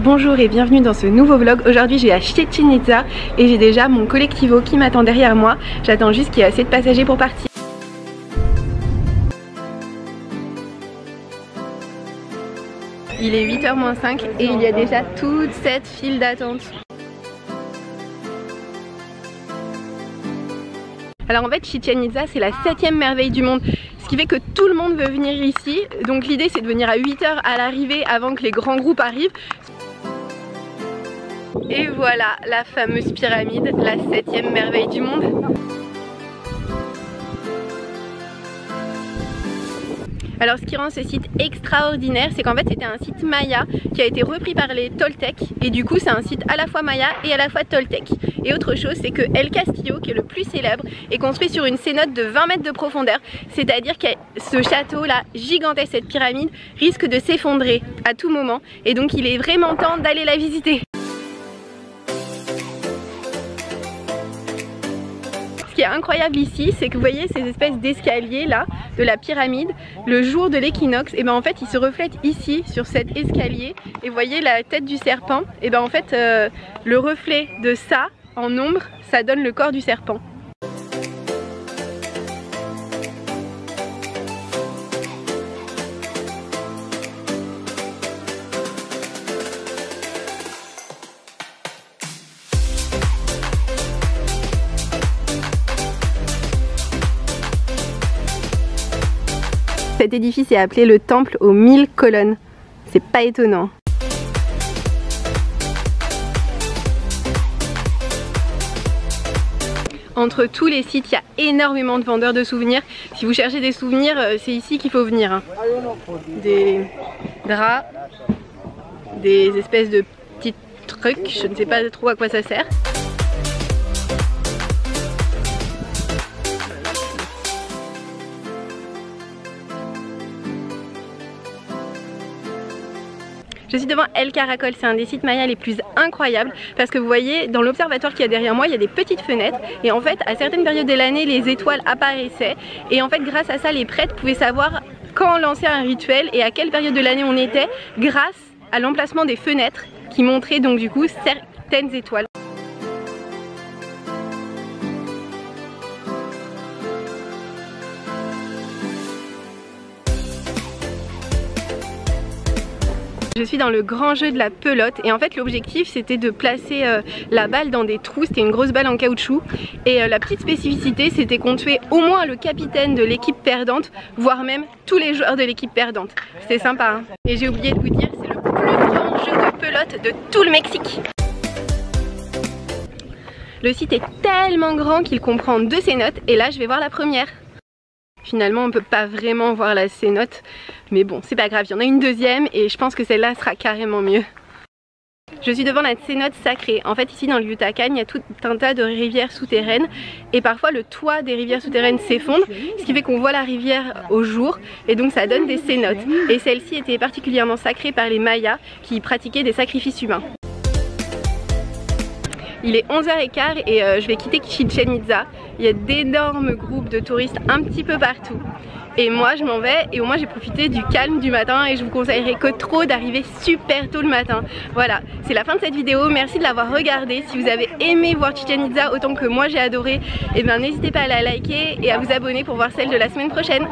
Bonjour et bienvenue dans ce nouveau vlog. Aujourd'hui je vais à Chichén Itzá et j'ai déjà mon collectivo qui m'attend derrière moi. J'attends juste qu'il y ait assez de passagers pour partir. Il est 8h moins 5 et il y a déjà toute cette file d'attente. Alors en fait Chichén Itzá c'est la 7e merveille du monde. Ce qui fait que tout le monde veut venir ici. Donc l'idée c'est de venir à 8h à l'arrivée avant que les grands groupes arrivent. Et voilà la fameuse pyramide, la 7e merveille du monde. Alors ce qui rend ce site extraordinaire, c'est qu'en fait c'était un site maya qui a été repris par les Toltecs. Et du coup c'est un site à la fois maya et à la fois Toltec. Et autre chose, c'est que El Castillo, qui est le plus célèbre, est construit sur une cénote de 20 mètres de profondeur. C'est-à-dire que ce château là, gigantesque, cette pyramide, risque de s'effondrer à tout moment. Et donc il est vraiment temps d'aller la visiter. Ce qui est incroyable ici, c'est que vous voyez ces espèces d'escaliers là de la pyramide, le jour de l'équinoxe, et ben en fait ils se reflètent ici sur cet escalier. Et vous voyez la tête du serpent, et ben en fait le reflet de ça en ombre, ça donne le corps du serpent. Cet édifice est appelé le temple aux 1000 colonnes. C'est pas étonnant. Entre tous les sites, il y a énormément de vendeurs de souvenirs. Si vous cherchez des souvenirs, c'est ici qu'il faut venir. Hein. Des draps, des espèces de petits trucs, je ne sais pas trop à quoi ça sert. Je suis devant El Caracol, c'est un des sites mayas les plus incroyables parce que vous voyez dans l'observatoire qu'il y a derrière moi, il y a des petites fenêtres et en fait à certaines périodes de l'année les étoiles apparaissaient et en fait grâce à ça les prêtres pouvaient savoir quand lancer un rituel et à quelle période de l'année on était grâce à l'emplacement des fenêtres qui montraient donc du coup certaines étoiles. Je suis dans le grand jeu de la pelote et en fait l'objectif c'était de placer la balle dans des trous, c'était une grosse balle en caoutchouc et la petite spécificité c'était qu'on tuait au moins le capitaine de l'équipe perdante, voire même tous les joueurs de l'équipe perdante. C'était sympa hein. Et j'ai oublié de vous dire, c'est le plus grand jeu de pelote de tout le Mexique. Le site est tellement grand qu'il comprend 2 cénotes et là je vais voir la première. Finalement on peut pas vraiment voir la cénote, mais bon c'est pas grave, il y en a une deuxième et je pense que celle-là sera carrément mieux. Je suis devant la cénote sacrée. En fait ici dans le Yucatan il y a tout un tas de rivières souterraines et parfois le toit des rivières souterraines s'effondre, ce qui fait qu'on voit la rivière au jour et donc ça donne des cénotes. Et celle-ci était particulièrement sacrée par les Mayas qui pratiquaient des sacrifices humains. Il est 11h15 et je vais quitter Chichén Itzá. Il y a d'énormes groupes de touristes un petit peu partout. Et moi je m'en vais et au moins j'ai profité du calme du matin et je vous conseillerais que trop d'arriver super tôt le matin. Voilà, c'est la fin de cette vidéo, merci de l'avoir regardée. Si vous avez aimé voir Chichén Itzá autant que moi j'ai adoré, et bien n'hésitez pas à la liker et à vous abonner pour voir celle de la semaine prochaine.